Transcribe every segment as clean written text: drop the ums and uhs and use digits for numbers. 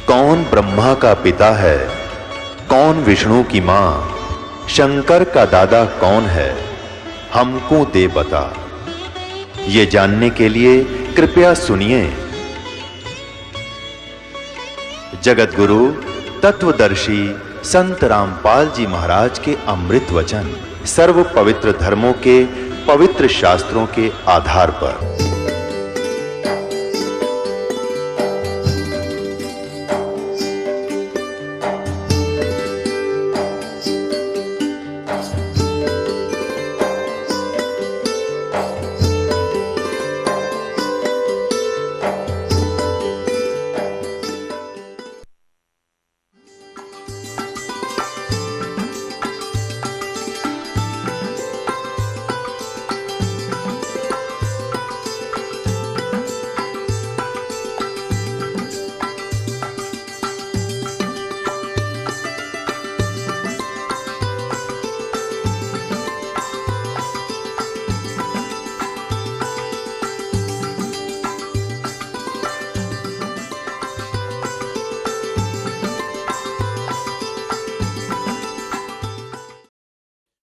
कौन ब्रह्मा का पिता है, कौन विष्णु की मां, शंकर का दादा कौन है, हमको दे बता। ये जानने के लिए कृपया सुनिए। जगत गुरु तत्वदर्शी संत रामपाल जी महाराज के अमृत वचन सर्व पवित्र धर्मों के पवित्र शास्त्रों के आधार पर।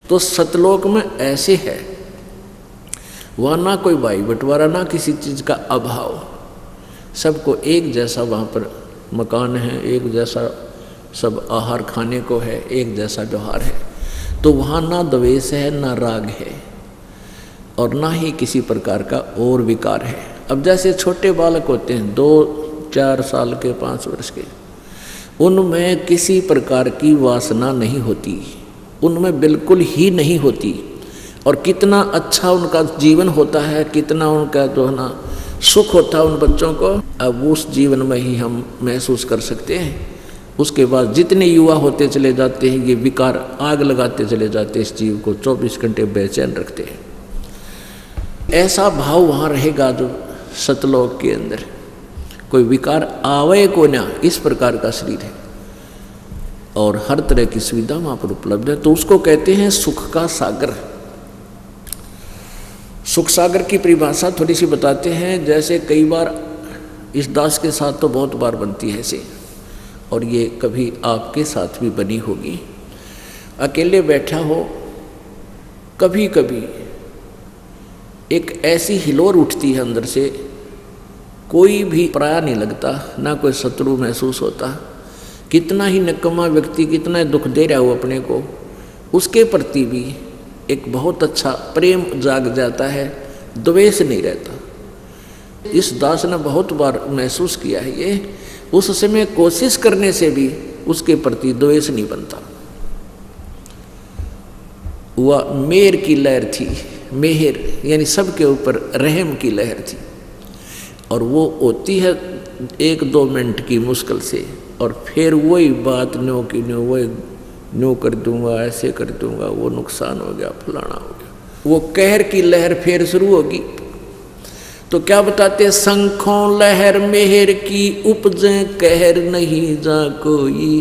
तो सतलोक में ऐसे है, वहाँ ना कोई भाई बंटवारा, ना किसी चीज़ का अभाव, सबको एक जैसा वहाँ पर मकान है, एक जैसा सब आहार खाने को है, एक जैसा व्यवहार है। तो वहाँ ना द्वेष है, ना राग है, और ना ही किसी प्रकार का और विकार है। अब जैसे छोटे बालक होते हैं 2-4 साल के, 5 वर्ष के, उनमें किसी प्रकार की वासना नहीं होती, उनमें बिल्कुल ही नहीं होती, और कितना अच्छा उनका जीवन होता है, कितना उनका जो है ना सुख होता है उन बच्चों को, अब उस जीवन में ही हम महसूस कर सकते हैं। उसके बाद जितने युवा होते चले जाते हैं, ये विकार आग लगाते चले जाते हैं, इस जीव को 24 घंटे बेचैन रखते हैं। ऐसा भाव वहाँ रहेगा जो सतलोक के अंदर कोई विकार आवे को ना, इस प्रकार का शरीर है, और हर तरह की सुविधा वहाँ पर उपलब्ध है। तो उसको कहते हैं सुख का सागर। सुख सागर की परिभाषा थोड़ी सी बताते हैं। जैसे कई बार इस दास के साथ तो बहुत बार बनती है ऐसे, और ये कभी आपके साथ भी बनी होगी। अकेले बैठा हो, कभी कभी एक ऐसी हिलोर उठती है अंदर से, कोई भी पराया नहीं लगता, ना कोई शत्रु महसूस होता। कितना ही निकम्मा व्यक्ति कितना दुख दे रहा हो अपने को, उसके प्रति भी एक बहुत अच्छा प्रेम जाग जाता है, द्वेष नहीं रहता। इस दास ने बहुत बार महसूस किया है ये। उस समय कोशिश करने से भी उसके प्रति द्वेष नहीं बनता। वह मेहर की लहर थी, मेहर यानी सबके ऊपर रहम की लहर थी, और वो होती है 1-2 मिनट की मुश्किल से, और फिर वही बात न्यो की न्यो, वही न्यो कर दूंगा, ऐसे कर दूंगा, वो नुकसान हो गया, फलाना हो गया, वो कहर की लहर फिर शुरू होगी। तो क्या बताते, शंखों लहर मेहर की उपजे, कहर नहीं जा कोई,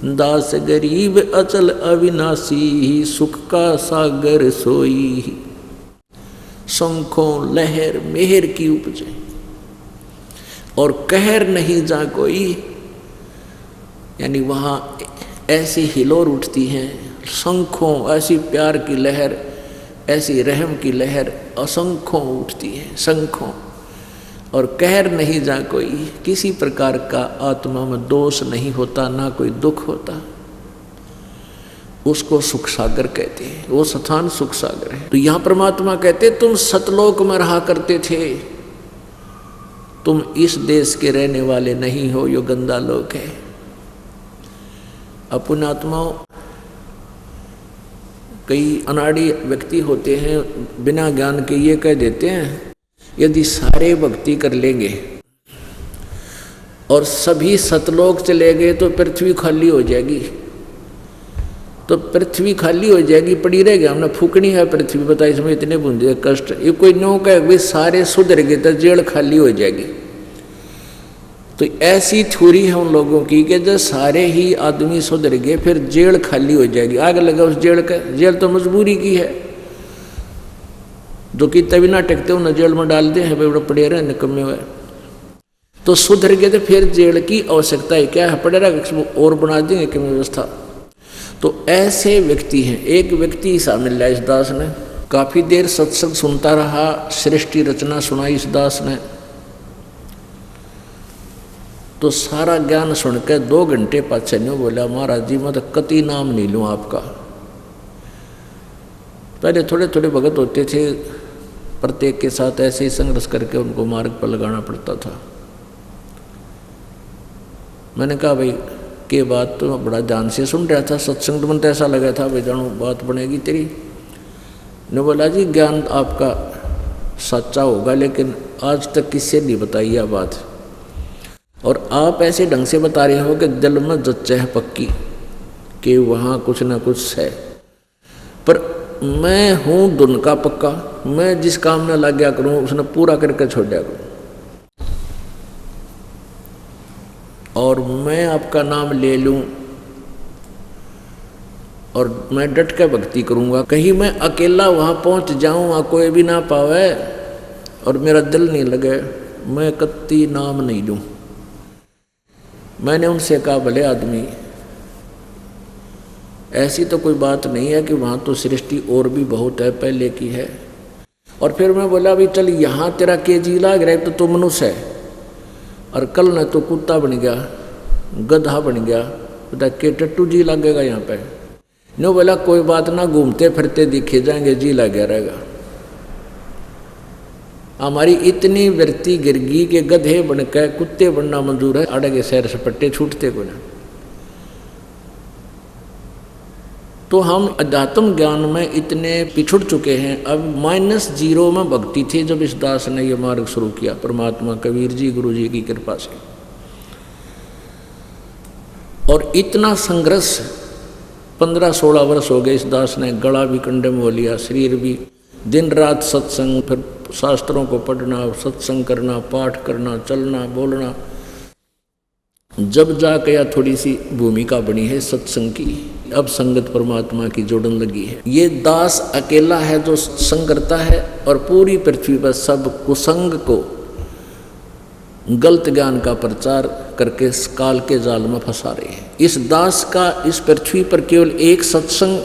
दास गरीब अचल अविनाशी, सुख का सागर सोई। शंखों लहर मेहर की उपजे, और कहर नहीं जा कोई, यानी वहाँ ऐसी हिलोर उठती हैं, शंखों ऐसी प्यार की लहर, ऐसी रहम की लहर असंख्यों उठती है, शंखों, और कहर नहीं जा कोई, किसी प्रकार का आत्मा में दोष नहीं होता, ना कोई दुख होता। उसको सुख सागर कहते हैं, वो स्थान सुख सागर है। तो यहाँ परमात्मा कहते तुम सतलोक में रहा करते थे, तुम इस देश के रहने वाले नहीं हो, यो गंदा लोक है। अपने आत्माओं, कई अनाड़ी व्यक्ति होते हैं, बिना ज्ञान के ये कह देते हैं यदि सारे भक्ति कर लेंगे और सभी सतलोक चले गए तो पृथ्वी खाली हो जाएगी। तो पृथ्वी खाली हो जाएगी, पड़ी रहेगी, हमने फूकनी है पृथ्वी, बता इसमें इतने बूंदे कष्ट। ये कोई नो कहे भाई सारे सुधर गए तो जेल खाली हो जाएगी। तो ऐसी थ्योरी है उन लोगों की कि जब सारे ही आदमी सुधर गए फिर जेल खाली हो जाएगी। आग लगा उस जेल का, जेल तो मजबूरी की है, जो कि तभी ना टेकते उन्हें जेल में डाल दे हैं, बड़े पड़े रहे निकम्मे हुए। तो सुधर गए तो फिर जेल की आवश्यकता है क्या है, पड़ेगा और बना देंगे कि व्यवस्था। तो ऐसे व्यक्ति हैं। एक व्यक्ति ऐसा मिल रहा इस दास ने, काफी देर सत्संग सुनता रहा, सृष्टि रचना सुनाई इस दास ने, तो सारा ज्ञान सुनकर 2 घंटे पाछे नहीं बोला, महाराज जी मैं तो कति नाम नहीं लूँ आपका। पहले थोड़े थोड़े भगत होते थे, प्रत्येक के साथ ऐसे ही संघर्ष करके उनको मार्ग पर लगाना पड़ता था। मैंने कहा भाई के बात तो बड़ा ध्यान से सुन रहा था, सत्संग तो मुझे ऐसा लगा था भाई जानो बात बनेगी तेरी। ने बोला जी ज्ञान आपका सच्चा होगा, लेकिन आज तक किससे नहीं बताई यह बात, और आप ऐसे ढंग से बता रहे हो कि दिल में जच्चा है पक्की कि वहाँ कुछ ना कुछ है। पर मैं हूँ दुन का पक्का, मैं जिस काम में लग गया करूँ उसने पूरा करके छोड़ दिया करूँ, और मैं आपका नाम ले लूँ और मैं डट के भक्ति करूँगा। कहीं मैं अकेला वहाँ पहुँच जाऊँ, वहाँ कोई भी ना पावे और मेरा दिल नहीं लगे, मैं कत्ती नाम नहीं लूँ। मैंने उनसे कहा भले आदमी, ऐसी तो कोई बात नहीं है कि वहाँ तो सृष्टि और भी बहुत है, पहले की है। और फिर मैं बोला भाई चल यहाँ तेरा केजी लाग रहा है तो मनुष्य है, और कल न तो कुत्ता बन गया, गधा बन गया, पता के टट्टू जी लगेगा यहाँ पे। नो बोला कोई बात ना, घूमते फिरते दिखे जाएंगे, जी लग गया रहेगा। हमारी इतनी वृत्ति गिरगी के गधे बनकर कुत्ते बनना मंजूर है, अड़गे सैर सपट्टे छूटते को ना। तो हम अध्यात्म ज्ञान में इतने पिछड़ चुके हैं। अब -0 में भक्ति थी जब इस दास ने ये मार्ग शुरू किया, परमात्मा कबीर जी गुरु जी की कृपा से। और इतना संघर्ष 15-16 वर्ष हो गए इस दास ने, गला भी कंडम हो लिया, शरीर भी, दिन रात सत्संग, फिर शास्त्रों को पढ़ना, सत्संग करना, पाठ करना, चलना बोलना। जब जाकर या थोड़ी सी भूमिका बनी है सत्संग की, अब संगत परमात्मा की जोड़न लगी है। ये दास अकेला है जो संग करता है, और पूरी पृथ्वी पर सब कुसंग को गलत ज्ञान का प्रचार करके काल के जाल में फंसा रहे हैं। इस दास का इस पृथ्वी पर केवल एक सत्संग,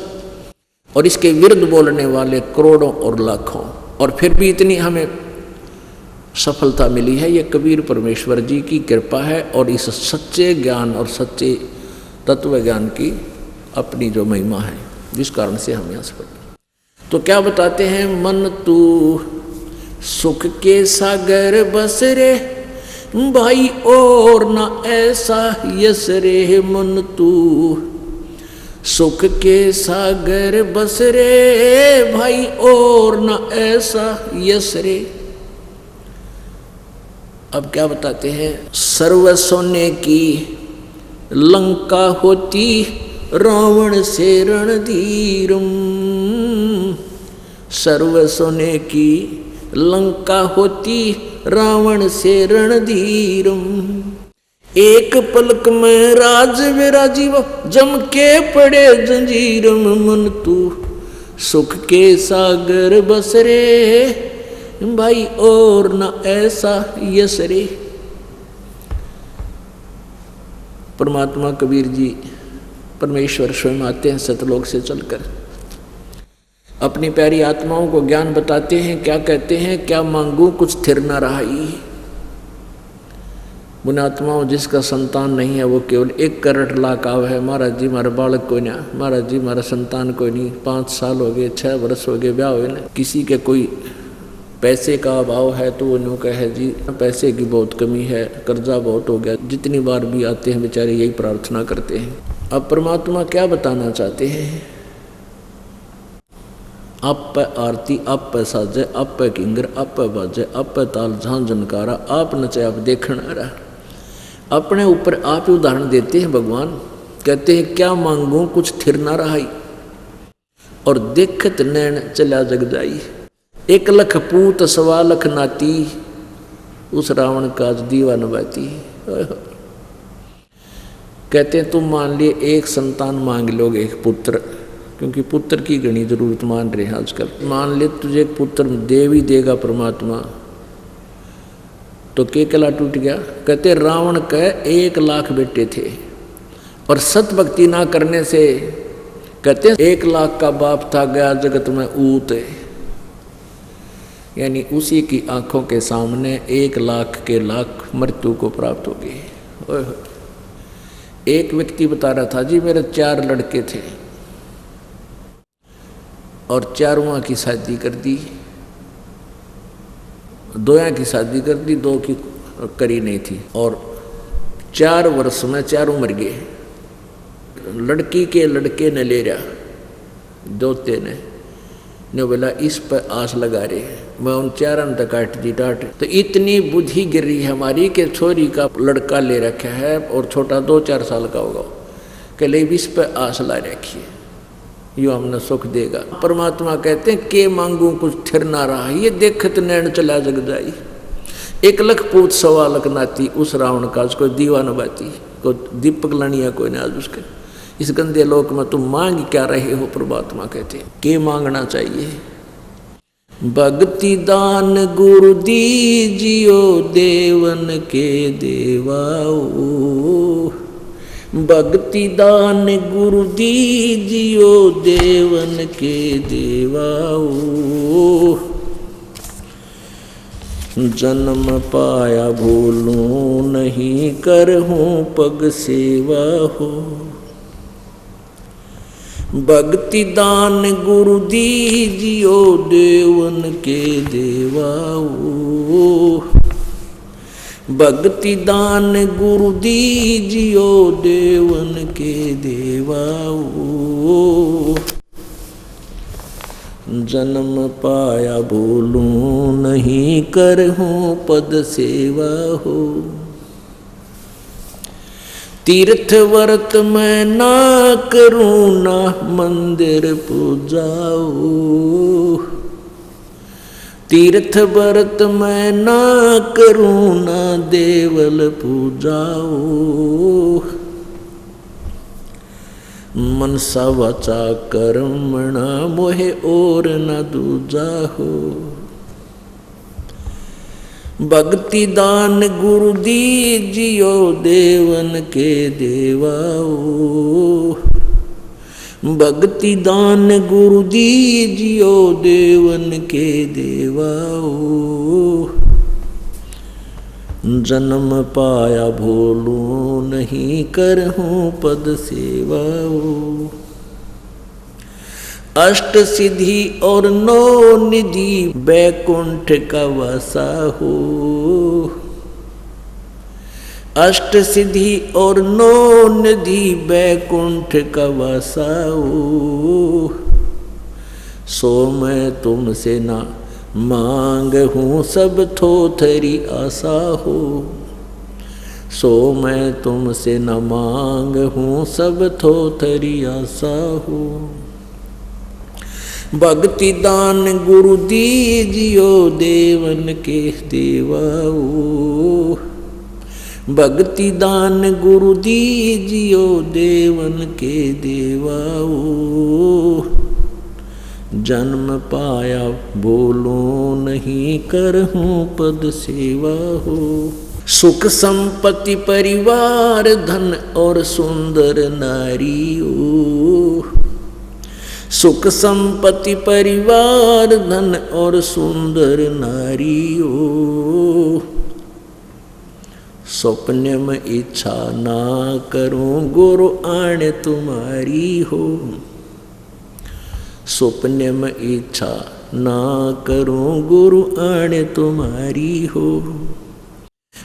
और इसके विरुद्ध बोलने वाले करोड़ों और लाखों, और फिर भी इतनी हमें सफलता मिली है। ये कबीर परमेश्वर जी की कृपा है, और इस सच्चे ज्ञान और सच्चे तत्व ज्ञान की अपनी जो महिमा है, जिस कारण से हम यहाँ से तो क्या बताते हैं, मन तू सुख के सागर बस रे भाई और ना ऐसा यस रे। मन तू सुख के सागर बस रे भाई और ना ऐसा यस रे। अब क्या बताते हैं, सर्व सोने की लंका होती रावण से रणधीरम। सर्व सोने की लंका होती रावण से रणधीरम। एक पलक में राज विराजीव जम के पड़े जंजीरम। मन तू सुख के सागर बस रे भाई और न ऐसा यस रे। परमात्मा कबीर जी परमेश्वर स्वयं आते हैं सतलोक से चलकर, अपनी प्यारी आत्माओं को ज्ञान बताते हैं। क्या कहते हैं, क्या मांगू कुछ थिर न रहाई। उन आत्माओं जिसका संतान नहीं है वो केवल 1 करोड़ लाख आव है, महाराज जी हमारा बालक कोई ना, महाराज जी हमारा संतान कोई नहीं, 5 साल हो गए 6 वर्ष हो गए ब्याह हुए ना। किसी के कोई पैसे का अभाव है तो वो न्यू कहे जी पैसे की बहुत कमी है, कर्जा बहुत हो गया। जितनी बार भी आते हैं बेचारे यही प्रार्थना करते हैं। अब परमात्मा क्या बताना चाहते हैं, आप पे आरती आप पे साजे आप पे किंगर आप पे बाजे आप पे ताल झां झनकारा आप नचे आप देखना रहा। अपने ऊपर आप ही उदाहरण देते हैं भगवान। कहते हैं क्या मांगू कुछ थिर ना रहाई, और देखत नैन चला जग जाई। 1 लख पूत 1.25 लाख नाती, उस रावण का दीवा नवाती। कहते हैं तुम मान लिए 1 संतान मांग लोगे, 1 पुत्र, क्योंकि पुत्र की घनी जरूरत मान रहे हैं आजकल। मान ले तुझे एक पुत्र दे भी देगा परमात्मा, तो केकला टूट गया। कहते रावण के 1 लाख बेटे थे और सत भक्ति ना करने से कहते 1 लाख का बाप था, गया जगत में ऊत। यानी उसी की आंखों के सामने 1 लाख के लाख मृत्यु को प्राप्त हो गए। एक व्यक्ति बता रहा था, जी मेरे 4 लड़के थे और चारों की शादी कर दी, 2 की शादी कर दी, 2 की करी नहीं थी और 4 वर्ष में चारों मर गए। लड़की के लड़के ने ले रहा दोते ने बोला इस पर आस लगा रहे हैं, मैं उन 4 तक काट दी डांट। तो इतनी बुद्धि गिर रही है हमारी कि छोरी का लड़का ले रखा है और छोटा 2-4 साल का होगा, कि ले इस पर आस ला रखी है, यो हमने सुख देगा। परमात्मा कहते हैं के मांगू कुछ थिर ना रहा, ये देखत नैन चला जग जाई। 1 लाख पूत 1.25 लाख नाती, उस रावण का उसको दीवाना बाती को दीपक लानिया कोई ना आज उसके। इस गंदे लोक में तुम मांग क्या रहे हो? परमात्मा कहते हैं के मांगना चाहिए। भक्ति दान गुरु दीजियो देवन के देवाओ, भक्ति दान गुरु दीजियो देवन के देवाओ, जन्म पाया भूलूं नहीं करहूं पग सेवा हो। भक्ति दान गुरु दीजियो देवन के देवाओ, भक्ति दान गुरु दीजियो देवन के देवाओ, जन्म पाया भूलूं नहीं करहूं पद सेवा हो। तीर्थ व्रत मैं ना करूं ना मंदिर पूजाओ, तीर्थ व्रत मैं ना करूं ना देवल पूजाओ, मनसा वाचा कर्मणा मोहे और न दूजा हो। भक्ति दान गुरु दीजियो देवन के देवाओ, भक्ति दान गुरु दीजियो देवन के देवाओ, जन्म पाया भूलूं नहीं करहूं पद सेवाओ। अष्ट सिद्धि और 9 निधि बैकुंठ का वासा हो, अष्ट सिद्धि और 9 निधि बैकुंठ का वासा हो। सो मैं तुमसे ना मांग हूँ सब थोथरी आशा हो, सो मैं तुमसे न मांग हूँ सब थोथरी आशा हो। भक्ति दान गुरु दीजियो देवन के देवाओ, भक्ति दान गुरु दीजियो देवन के देवाओ, जन्म पाया बोलो नहीं करहूं पद सेवा हो। सुख संपत्ति परिवार धन और सुंदर नारी हो, सुख संपत्ति परिवार धन और सुंदर नारी हो। स्वप्न में इच्छा ना करूं गुरु आण तुम्हारी हो, स्वप्न में इच्छा ना करूं गुरु आण तुम्हारी हो।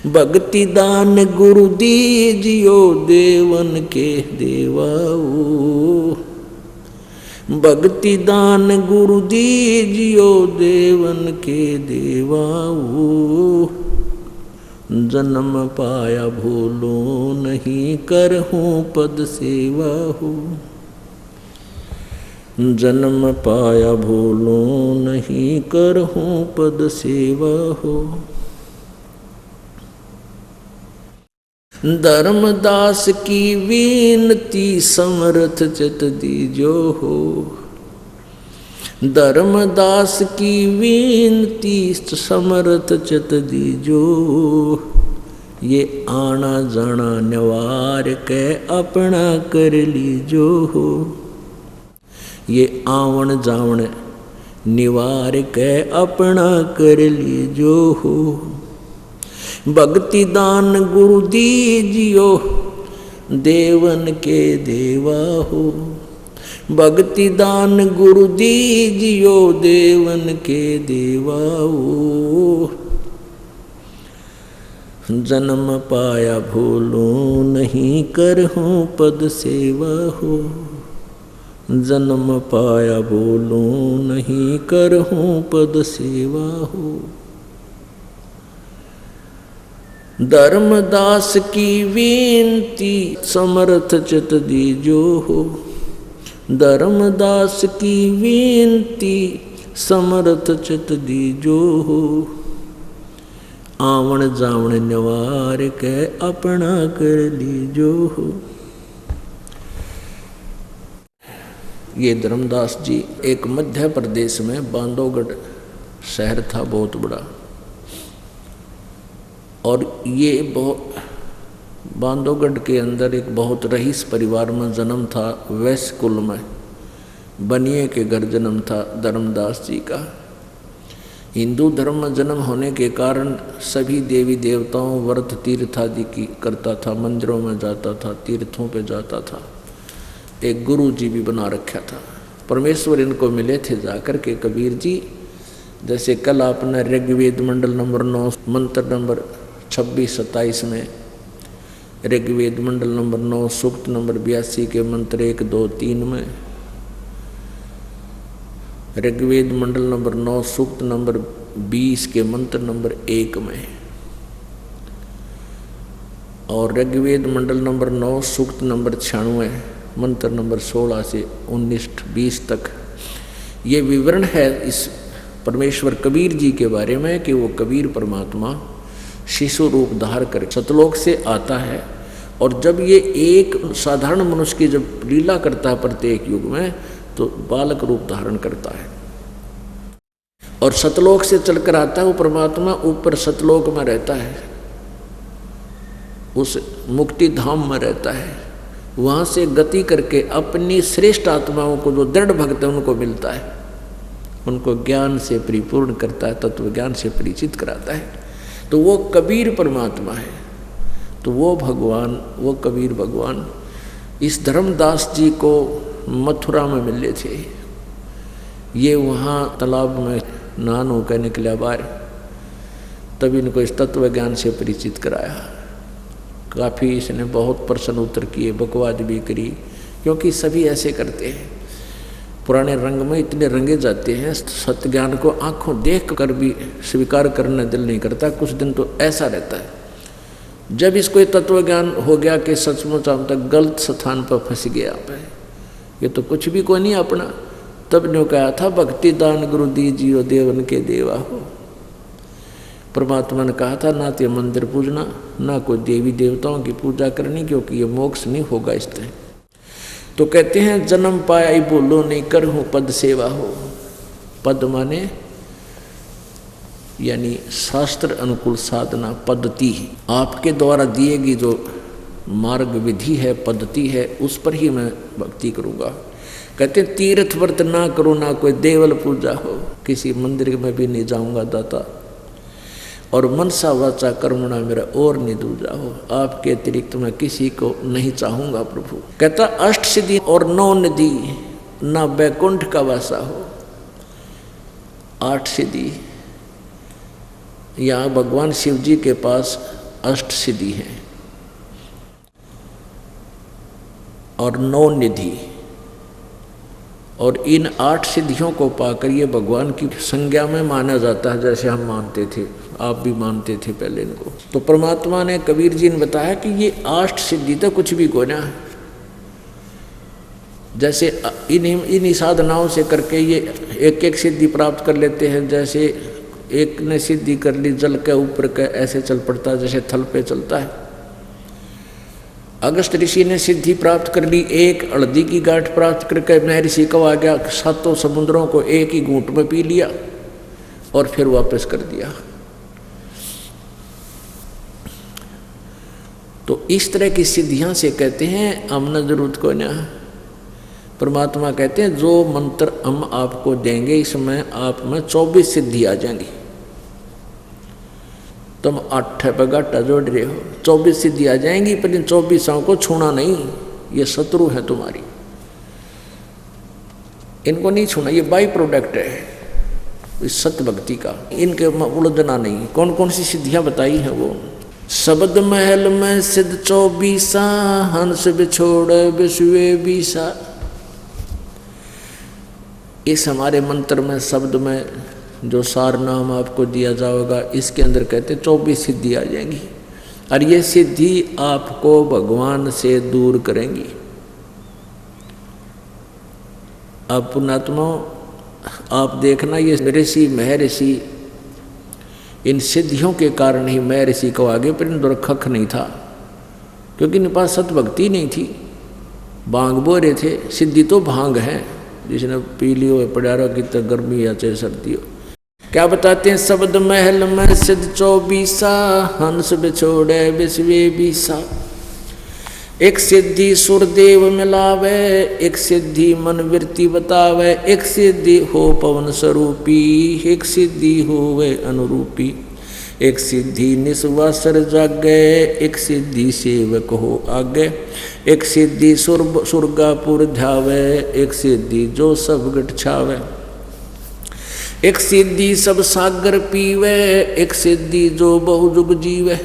भक्ति दान गुरु दीजियो देवन के देवाओ, भक्ति दान गुरु दीजियो देवन के देवाओ, जन्म पाया भूलो नहीं करहूं पद सेवा हो, जन्म पाया भूलो नहीं करहूं पद सेवा हो। धर्मदास की विनती समर्थ चित दीजो हो, धर्मदास की विनती समर्थ चित दीजो, ये आना जाना निवार के अपना कर लीजो हो। ये आवन जावन निवार के अपना कर लीजो हो। भक्ति दान गुरु दीजियो, देवन के देवा हो। भक्ति दान गुरु दीजियो, देवन के देवा हो। जन्म पाया भूलूं नहीं, करहूं पद सेवा हो। जन्म पाया भूलूं नहीं, करहूं पद सेवा हो। धर्मदास की विनती समर्थ चित दीजो हो। धर्मदास की विनती समर्थ चित दीजो हो। आवन जावन निवार के अपना कर लीजो हो। ये धर्मदास जी एक मध्य प्रदेश में बांधवगढ़ शहर था, बहुत बड़ा। और ये बांधवगढ़ के अंदर एक बहुत रईस परिवार में जन्म था। वैश्य कुल में बनिए के घर जन्म था धर्मदास जी का। हिंदू धर्म में जन्म होने के कारण सभी देवी देवताओं व्रत तीर्थ आदि की करता था, मंदिरों में जाता था, तीर्थों पे जाता था। एक गुरु जी भी बना रखा था। परमेश्वर इनको मिले थे जाकर के कबीर जी। जैसे कल आपने ऋग्वेद मंडल नंबर 9 मंत्र नंबर 26-27 में, ऋग्वेद मंडल नंबर 9 सूक्त नंबर 82 के मंत्र 1, 2, 3 में, ऋग्वेद मंडल नंबर 9 सूक्त नंबर 20 के मंत्र नंबर 1 में, और ऋग्वेद मंडल नंबर 9 सूक्त नंबर 96 मंत्र नंबर 16 से 19-20 तक ये विवरण है इस परमेश्वर कबीर जी के बारे में कि वो कबीर परमात्मा शिशु रूप धार कर सतलोक से आता है। और जब ये एक साधारण मनुष्य की जब लीला करता है प्रत्येक युग में, तो बालक रूप धारण करता है और सतलोक से चलकर आता है। वो परमात्मा ऊपर सतलोक में रहता है, उस मुक्ति धाम में रहता है। वहाँ से गति करके अपनी श्रेष्ठ आत्माओं को, जो दृढ़ भक्त है, उनको मिलता है, उनको ज्ञान से परिपूर्ण करता है, तत्व ज्ञान से परिचित कराता है। तो वो कबीर परमात्मा है। तो वो भगवान, वो कबीर भगवान इस धर्मदास जी को मथुरा में मिले थे। ये वहाँ तालाब में नहान होकर निकला बाहर, तब इनको इस तत्व ज्ञान से परिचित कराया। काफ़ी इसने बहुत प्रश्न उत्तर किए, बकवाद भी करी, क्योंकि सभी ऐसे करते हैं। पुराने रंग में इतने रंगे जाते हैं, सत्य ज्ञान को आंखों देख कर भी स्वीकार करने दिल नहीं करता। कुछ दिन तो ऐसा रहता है। जब इसको ये तत्व ज्ञान हो गया कि सचमुच हम तक गलत स्थान पर फंस गया, ये तो कुछ भी कोई नहीं अपना, तब ने कहा था भक्ति दान गुरु दीजियो, देवन के देवा हो। परमात्मा ने कहा था ना तो मंदिर पूजना, ना कोई देवी देवताओं की पूजा करनी, क्योंकि ये मोक्ष नहीं होगा इससे। तो कहते हैं जन्म पाया ही बोलो नहीं, करहूं पद सेवा हो। पद माने यानी शास्त्र अनुकूल साधना पद्धति, आपके द्वारा दिए गई जो मार्ग विधि है, पद्धति है, उस पर ही मैं भक्ति करूँगा। कहते तीर्थ व्रत ना करो, ना कोई देवल पूजा हो, किसी मंदिर में भी नहीं जाऊँगा दाता, और मनसा वाचा कर्मणा मेरा और नहीं दूजा हो। आपके अतिरिक्त मैं किसी को नहीं चाहूँगा प्रभु। कहता अष्ट सिद्धि और 9 निधि, ना वैकुंठ का वासा हो। 8 सिद्धि, यहाँ भगवान शिव जी के पास अष्ट सिद्धि हैं और 9 निधि, और इन 8 सिद्धियों को पाकर ये भगवान की संज्ञा में माना जाता है, जैसे हम मानते थे, आप भी मानते थे पहले इनको। तो परमात्मा ने, कबीर जी ने बताया कि ये 8 सिद्धि तो कुछ भी कोई ना है। जैसे इन साधनाओं से करके ये एक एक सिद्धि प्राप्त कर लेते हैं। जैसे एक ने सिद्धि कर ली जल के ऊपर के, ऐसे चल पड़ता है जैसे थल पे चलता है। अगस्त ऋषि ने सिद्धि प्राप्त कर ली, एक हल्दी की गांठ प्राप्त करके महर्षि कब आ गया, 7 समुद्रों को एक ही घूंट में पी लिया और फिर वापस कर दिया। तो इस तरह की सिद्धियां से कहते हैं हमने जरूरत को ना। परमात्मा कहते हैं जो मंत्र हम आपको देंगे इसमें आप में 24 सिद्धि आ जाएंगी। तुम 8 पे घाटा जोड़ रहे हो, 24 सिद्धि आ जाएंगी, पर इन 24 को छूना नहीं, ये शत्रु है तुम्हारी, इनको नहीं छूना, ये बाई प्रोडक्ट है इस सत्य भक्ति का, इनके उलझना नहीं। कौन कौन सी सिद्धियां बताई हैं वो, शब्द महल में सिद्ध 24 हंस बिछोड़ विश्वे 20। इस हमारे मंत्र में शब्द में जो सार नाम आपको दिया जाएगा इसके अंदर कहते 24 सिद्धि आ जाएंगी और ये सिद्धि आपको भगवान से दूर करेंगी। अब पुण्यात्मा आप देखना, ये ऋषि महर्षि इन सिद्धियों के कारण ही महर्षि को आगे पर इन दुर्खख नहीं था, क्योंकि इनके पास सतभक्ति नहीं थी, भांग बो रहे थे। सिद्धि तो भांग है, जिसने पी लियो पड़ा रहा, कितना गर्मी या चाहे सर्दी हो। क्या बताते हैं, शब्द महल में सिद्ध 24 हंस बिछोड़े विश्वे 20। एक सिद्धि सुरदेव मिलावे, एक सिद्धि मन वृत्ति बतावे, एक सिद्धि हो पवन स्वरूपी, एक सिद्धि होवे अनुरूपी, एक सिद्धि निस्वासर जागे, एक सिद्धि सेवक हो आगे, एक सिद्धि सुरगापुर ध्यावे, एक सिद्धि जो सब गट छावे, एक सिद्धि सब सागर पीवे, एक सिद्धि जो बहुजुग जीवे,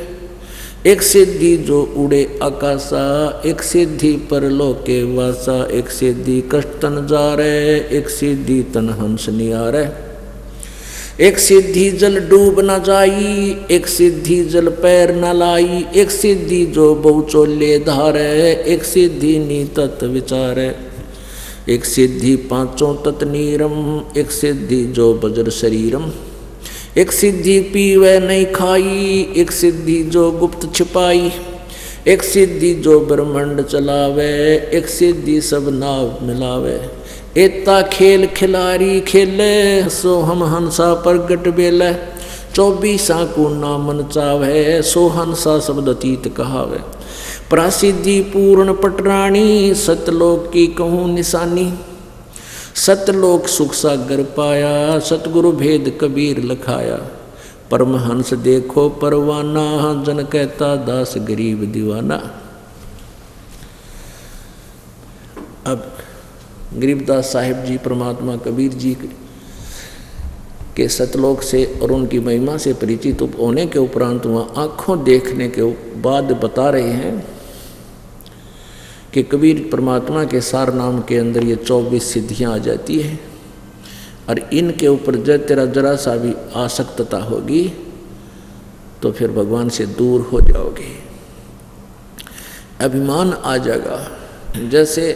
एक सिद्धि जो उड़े आकाशा, एक सिद्धि परलोके वासा, एक सिद्धि कष्ट तन जारे, एक सिद्धि तन हंस नियारे, एक सिद्धि जल डूब न जाई, एक सिद्धि जल पैर न लाई, एक सिद्धि जो बहुचोले धारे, एक सिद्धि नी तत् विचारे, एक सिद्धि 5 तत् नीरम, एक सिद्धि जो बज्र शरीरम, एक सिद्धि पीवे नहीं खाई, एक सिद्धि जो गुप्त छिपाई, एक सिद्धि जो ब्रह्मांड चलावे, एक सिद्धि सब नाव मिलावे, एता खेल खिलारी खेले, सो हम हंसा प्रगट बेले, 24 को नामन चावे, सो हंसा शब्द अतीत कहावे, प्रासिद्धि पूर्ण पटरानी, सतलोक की कहूँ निशानी, सतलोक सुख सागर पाया, सतगुरु भेद कबीर लखाया, परमहंस देखो परवाना, जन कहता दास गरीब दीवाना। अब गरीबदास साहिब जी परमात्मा कबीर जी के सतलोक से और उनकी महिमा से परिचित होने के उपरांत वहाँ आँखों देखने के बाद बता रहे हैं कि कबीर परमात्मा के सार नाम के अंदर ये 24 सिद्धियाँ आ जाती हैं और इनके ऊपर जब तेरा जरा सा भी आसक्तता होगी तो फिर भगवान से दूर हो जाओगे, अभिमान आ जाएगा। जैसे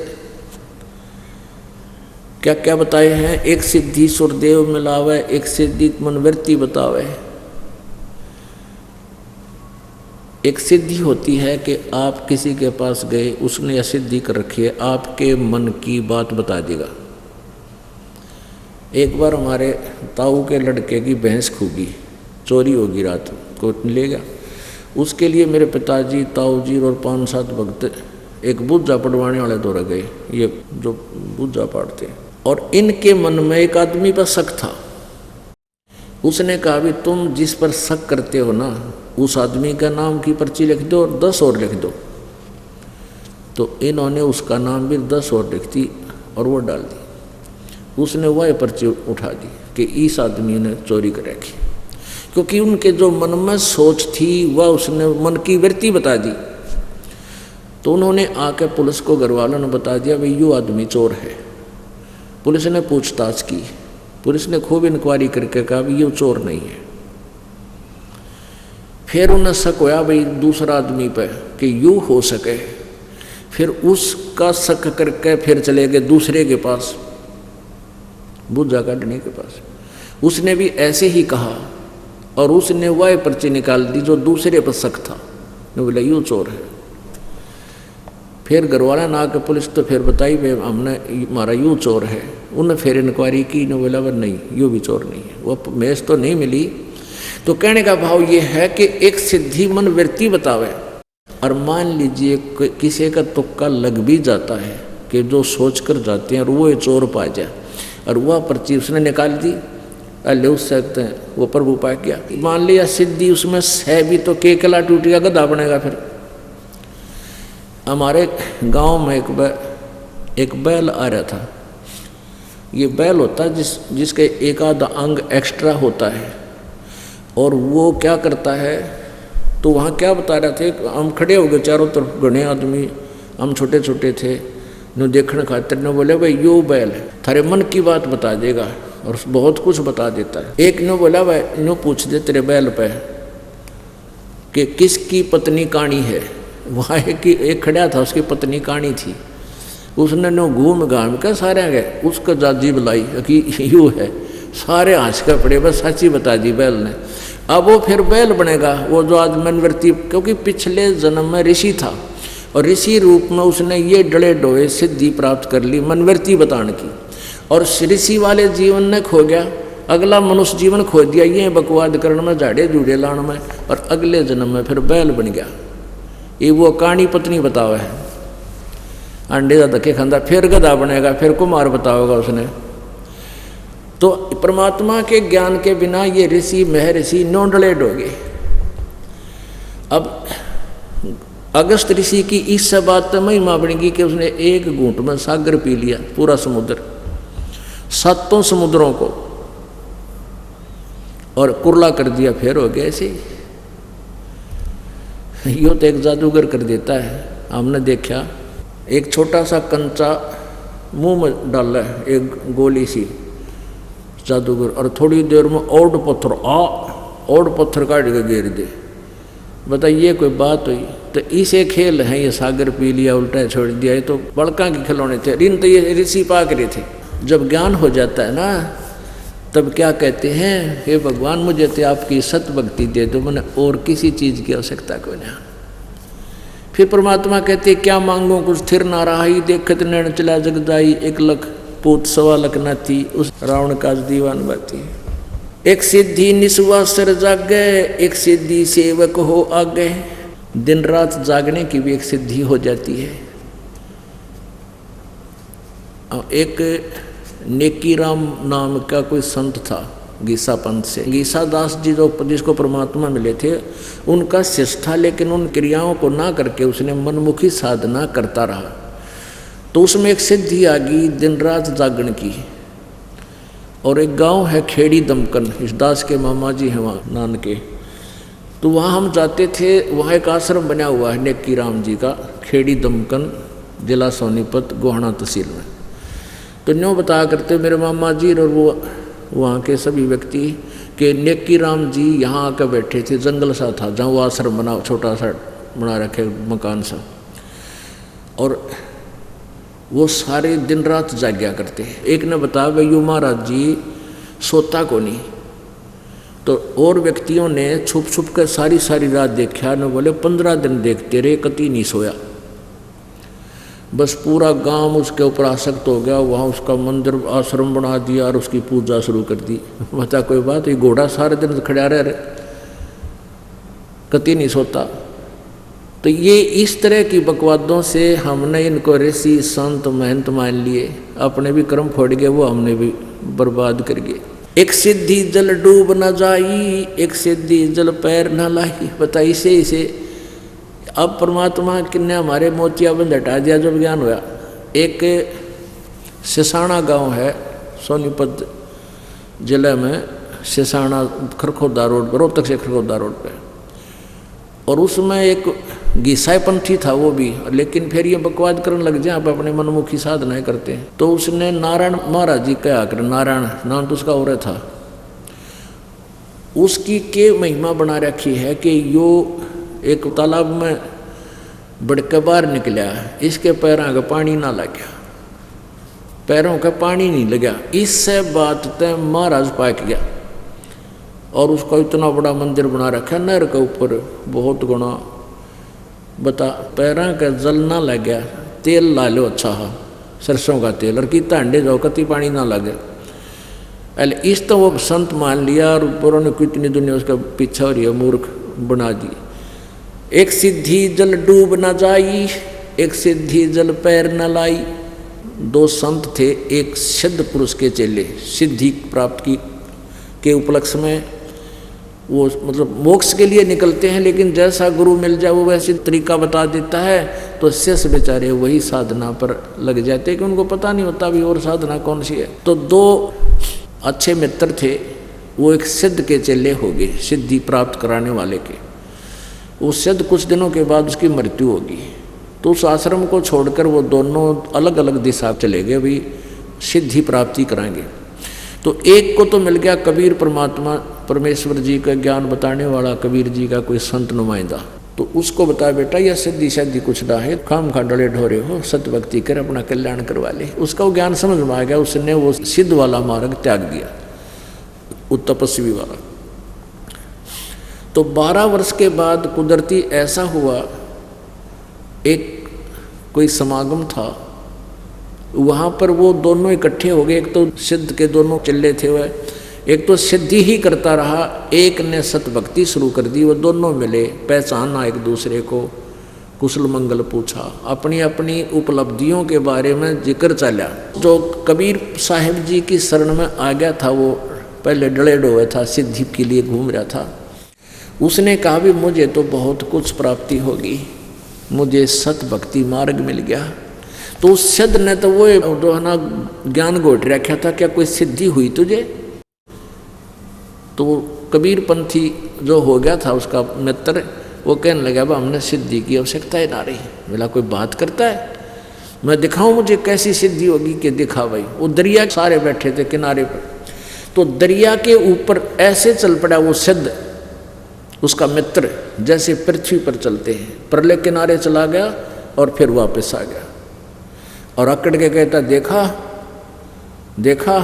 क्या क्या बताए हैं, एक सिद्धि सुरदेव मिलावे, एक सिद्धि मनवृत्ति बतावे। एक सिद्धि होती है कि आप किसी के पास गए, उसने सिद्धि कर रखी है, आपके मन की बात बता देगा। एक बार हमारे ताऊ के लड़के की भैंस खूगी, चोरी होगी, रात को ले गया। उसके लिए मेरे पिताजी, ताऊ जी और 5-7 भक्त एक बूझा पड़वाने वाले दौरा गए, ये जो बूझा पाड़ते हैं। और इनके मन में एक आदमी पर शक था। उसने कहा भी तुम जिस पर शक करते हो ना, उस आदमी का नाम की पर्ची लिख दो और 10 और लिख दो। तो इन्होंने उसका नाम भी 10 और लिख दी और वो डाल दी। उसने वह पर्ची उठा दी कि इस आदमी ने चोरी कर रखी, क्योंकि उनके जो मन में सोच थी वह उसने मन की वृत्ति बता दी। तो उन्होंने आके पुलिस को, घर वालों ने बता दिया भाई यो आदमी चोर है। पुलिस ने पूछताछ की, पुलिस ने खूब इंक्वायरी करके कहा भी ये चोर नहीं है। फिर उन्हें शक होया भाई दूसरा आदमी पे कि यूँ हो सके। फिर उसका शक करके फिर चले गए दूसरे के पास, बूझा काटने के पास। उसने भी ऐसे ही कहा और उसने वह पर्ची निकाल दी जो दूसरे पर शक था। ने बोला यूँ चोर है। फिर घरवाला ना आके पुलिस तो फिर बताई भाई हमने हमारा यूँ चोर है। उन्हें फिर इंक्वायरी की, ने बोला वह नहीं यूँ भी चोर नहीं है, वो मेज तो नहीं मिली। तो कहने का भाव ये है कि एक सिद्धि मन वृत्ति बतावे, और मान लीजिए किसी का तुक्का लग भी जाता है कि जो सोच कर जाते हैं और वो चोर पा जाए, और वह पर्ची उसने निकाल दी, अल्ले उस सकते हैं वो प्रभु पा गया। मान लिया सिद्धि उसमें है भी तो केकला टूटिया गधा बनेगा। फिर हमारे गांव में एक बैल आ रहा था। ये बैल होता है जिसके एक आधा अंग एक्स्ट्रा होता है, और वो क्या करता है, तो वहाँ क्या बता रहे थे, हम खड़े हो गए चारों तरफ, घने आदमी, हम छोटे छोटे थे, नो देखने खातिर ने बोले भाई यो बैल है, थारे मन की बात बता देगा, और बहुत कुछ बता देता है। एक ने बोला भाई नो पूछ दे तेरे बैल पे कि किसकी पत्नी काणी है। वहाँ एक खड़ा था, उसकी पत्नी काणी थी। उसने नो घूम घाम के सारे गए उसका जाजी बुलाई कि यू है, सारे हंस कर पड़े, बस सच्ची बता दी बैल ने। अब वो फिर बैल बनेगा, वो जो आज मनवृत्ति, क्योंकि पिछले जन्म में ऋषि था और ऋषि रूप में उसने ये डले डोए सिद्धि प्राप्त कर ली मनवृत्ति बताने की, और ऋषि वाले जीवन ने खो गया, अगला मनुष्य जीवन खो दिया ये बकवाद करने में, झाड़े जूड़े लाने में, और अगले जन्म में फिर बैल बन गया। ये वो कहानी पत्नी बतावा है, अंडे का धक्के खांदा, फिर गधा बनेगा, फिर कुमार बताओगा उसने। तो परमात्मा के ज्ञान के बिना ये ऋषि महर्षि नोंडले डोगे। अब अगस्त ऋषि की इस बात महिमा बनेगी कि उसने एक घूंट में सागर पी लिया, पूरा समुद्र, 7 समुद्रों को, और कुरला कर दिया, फिर हो गया ऐसे। यो तो एक जादूगर कर देता है। हमने देखा एक छोटा सा कंचा मुंह में डाला है, एक गोली सी जादूगर, और थोड़ी देर में और पत्थर काट के गिर दे। बताइए कोई बात हुई? तो इसे खेल है, ये सागर पी लिया, उल्टा छोड़ दिया, ये तो बड़का के खिलौने थे। ऋण तो ये ऋषि पाक रहे थे। जब ज्ञान हो जाता है ना, तब क्या कहते हैं, हे भगवान मुझे तो आपकी सत भक्ति दे दो, मैंने और किसी चीज़ की आवश्यकता कोई नहीं। फिर परमात्मा कहते क्या मांगो कुछ स्थिर ना रहा, देखत नैन चला जगदाई, 1 लाख पूत 1.25 लाख न थी, उस रावण का दीवान बाती। एक सिद्धि निस्वा सर जागे, एक सिद्धि सेवक हो आगे। दिन रात जागने की भी एक सिद्धि हो जाती है। एक नेकीराम नाम का कोई संत था गीसा पंथ से, गीसा दास जी जो जिसको परमात्मा मिले थे, उनका शिष्य था, लेकिन उन क्रियाओं को ना करके उसने मनमुखी साधना करता रहा। तो उसमें एक सिद्धि आ गई दिन रात जागने की। और एक गांव है खेड़ी दमकन, इस दास के मामा जी हैं वहाँ नान के, तो वहाँ हम जाते थे। वहाँ एक आश्रम बना हुआ है नेकी राम जी का, खेड़ी दमकन, जिला सोनीपत, गोहाना तहसील में। तो न्यों बताया करते मेरे मामा जी और वो वहाँ के सभी व्यक्ति कि नेकी राम जी यहाँ आकर बैठे थे, जंगल सा था जहाँ वो आश्रम बना, छोटा सा बना रखे मकान सा, और वो सारे दिन रात जाग्या करते हैं। एक ने बताया भाई यू महाराज जी सोता को नहीं, तो और व्यक्तियों ने छुप छुप कर सारी रात देखा, न बोले 15 दिन देखते रहे, कति नहीं सोया। बस पूरा गांव उसके ऊपर आसक्त हो गया, वहाँ उसका मंदिर आश्रम बना दिया और उसकी पूजा शुरू कर दी। बता कोई बात, ये घोड़ा सारे दिन खड़ा रहे, कति नहीं सोता। तो ये इस तरह की बकवादों से हमने इनको ऋषि संत महंत मान लिए, अपने भी कर्म फोड़ गए, वो हमने भी बर्बाद कर गए। एक सिद्धि जल डूब न जाई, एक सिद्धि जल पैर न लाई। बताइए इसे अब परमात्मा किन्ने हमारे मोतियाबंद हटा दिया जब ज्ञान हुआ। एक सिसाना गांव है सोनीपत जिले में, सिसाना खरखोदा रोड पर, रोहतक से खरखोदा रोड पे, और उसमें एक गीसाई पंथी था वो भी, लेकिन फिर ये बकवाद करने लग जाए, आप अपने मनमुखी साधनाएं करते हैं। तो उसने नारायण महाराज जी कहा कर, नारायण नाम तो उसका और था, उसकी के महिमा बना रखी है कि यो एक तालाब में बढ़के बाहर निकला, इसके पैरों का पानी ना लगा, पैरों का पानी नहीं लगा। इससे बात तय महाराज पाक गया, और उसका इतना बड़ा मंदिर बना रखा नहर के ऊपर, बहुत गुना बता पैरा का जल ना लग गया, तेल ला लो अच्छा हा सरसों का तेल, और कितना अंडे जाओ कति पानी ना लगे। अरे इस तो वो संत मान लिया और ऊपरों ने कितनी दुनिया उसका पीछा हो रही है, मूर्ख बना दी। एक सिद्धि जल डूब न जाई, एक सिद्धि जल पैर न लाई। दो संत थे, एक सिद्ध पुरुष के चेले, सिद्धि प्राप्त की के उपलक्ष्य में वो मतलब मोक्ष के लिए निकलते हैं, लेकिन जैसा गुरु मिल जाए वो वैसे तरीका बता देता है, तो शेष बेचारे वही साधना पर लग जाते हैं कि उनको पता नहीं होता भी और साधना कौन सी है। तो दो अच्छे मित्र थे, वो एक सिद्ध के चेले हो गए, सिद्धि प्राप्त कराने वाले के। वो सिद्ध कुछ दिनों के बाद उसकी मृत्यु होगी, तो उस आश्रम को छोड़कर वो दोनों अलग अलग दिशा चले गए, भी सिद्धि प्राप्ति कराएंगे। तो एक को तो मिल गया कबीर परमात्मा, परमेश्वर जी का ज्ञान बताने वाला कबीर जी का कोई संत नुमाइंदा। तो उसको बताया बेटा यह सिद्धि शादी कुछ ना है, खाम खा डले ढोरे हो, सत्य भक्ति कर अपना कल्याण करवा ले। उसका वो ज्ञान समझ में आ गया, उसने वो सिद्ध वाला मार्ग त्याग दिया, तपस्वी वाला। तो 12 वर्ष के बाद कुदरती ऐसा हुआ, एक कोई समागम था, वहाँ पर वो दोनों इकट्ठे हो गए। एक तो सिद्ध के दोनों चेले थे वह, एक तो सिद्धि ही करता रहा, एक ने सत भक्ति शुरू कर दी। वो दोनों मिले, पहचाना एक दूसरे को, कुशल मंगल पूछा, अपनी अपनी उपलब्धियों के बारे में जिक्र चला। जो कबीर साहिब जी की शरण में आ गया था, वो पहले डले डोए था, सिद्धि के लिए घूम रहा था, उसने कहा भी मुझे तो बहुत कुछ प्राप्ति होगी, मुझे सत भक्ति मार्ग मिल गया। तो उस सिद्ध ने तो वो दोहना ज्ञान घोट रखा था, क्या कोई सिद्धि हुई तुझे? तो कबीर पंथी जो हो गया था उसका मित्र, वो कहने लगा हमने सिद्धि की आवश्यकता ही ना रही। बोला कोई बात करता है, मैं दिखाऊं मुझे कैसी सिद्धि होगी कि दिखा भाई। वो दरिया सारे बैठे थे किनारे पर, तो दरिया के ऊपर ऐसे चल पड़ा वो सिद्ध, उसका मित्र, जैसे पृथ्वी पर चलते हैं। प्रलय किनारे चला गया और फिर वापस आ गया, और अकड़ के कहता देखा देखा।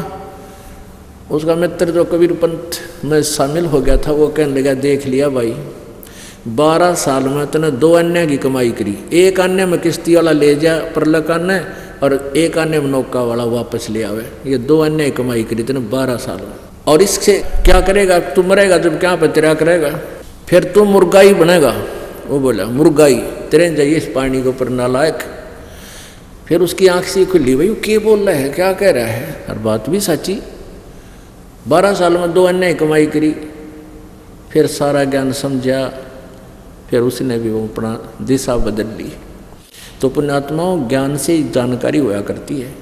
उसका मित्र जो कबीर पंथ में शामिल हो गया था, वो कहने लगा देख लिया भाई, 12 साल में तूने 2 अन्य की कमाई करी, एक अन्य में किश्ती वाला ले जा प्रलय का अन्य, और एक अन्य में नौका वाला वापस ले आवे। ये 2 अन्य की कमाई करी तूने 12 साल में, और इससे क्या करेगा? तू मरेगा जब क्या पतरा करेगा, फिर तू मुर्गाई बनेगा। वो बोला मुर्गाई तेरे जाइए इस पानी के ऊपर नालायक। फिर उसकी आँख सी खुली, भाई क्या बोल रहा है, क्या कह रहा है, और बात भी सच्ची। 12 साल में 2 अन्य कमाई करी, फिर सारा ज्ञान समझा, फिर उसने भी वो अपना दिशा बदल ली। तो पुण्यात्माओं, ज्ञान से जानकारी होया करती है।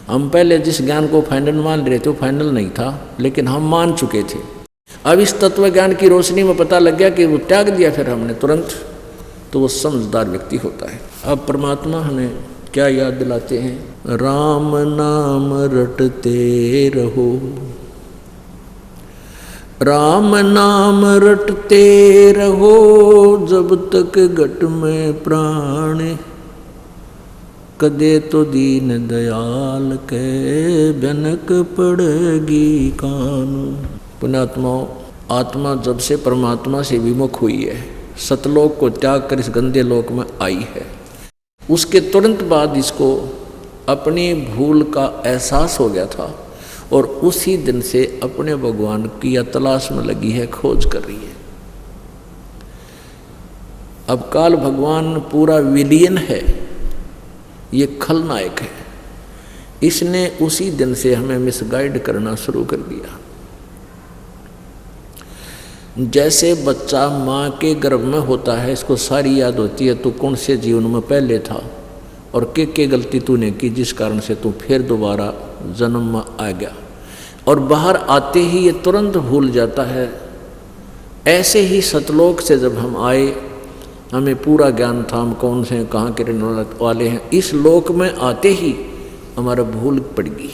हम पहले जिस ज्ञान को फाइनल मान रहे थे वो फाइनल नहीं था, लेकिन हम मान चुके थे। अब इस तत्व ज्ञान की रोशनी में पता लग गया कि वो त्याग दिया फिर हमने तुरंत, तो वो समझदार व्यक्ति होता है। अब परमात्मा हमें क्या याद दिलाते हैं? राम नाम रटते रहो, राम नाम रटते रहो, जब तक घट में प्राण, कदे तो दीन दयाल के भनक पड़ेगी कान। पुण्यात्माओं, आत्मा जब से परमात्मा से विमुख हुई है, सतलोक को त्याग कर इस गंदे लोक में आई है, उसके तुरंत बाद इसको अपनी भूल का एहसास हो गया था, और उसी दिन से अपने भगवान की तलाश में लगी है, खोज कर रही है। अब काल भगवान पूरा विलियन है, ये खलनायक है, इसने उसी दिन से हमें मिसगाइड करना शुरू कर दिया। जैसे बच्चा माँ के गर्भ में होता है, इसको सारी याद होती है तू कौन से जीवन में पहले था और क्या गलती तूने की जिस कारण से तू फिर दोबारा जन्म में आ गया, और बाहर आते ही ये तुरंत भूल जाता है। ऐसे ही सतलोक से जब हम आए, हमें पूरा ज्ञान था हम कौन से हैं, कहाँ के रहने वाले हैं। इस लोक में आते ही हमारा भूल पड़ गई,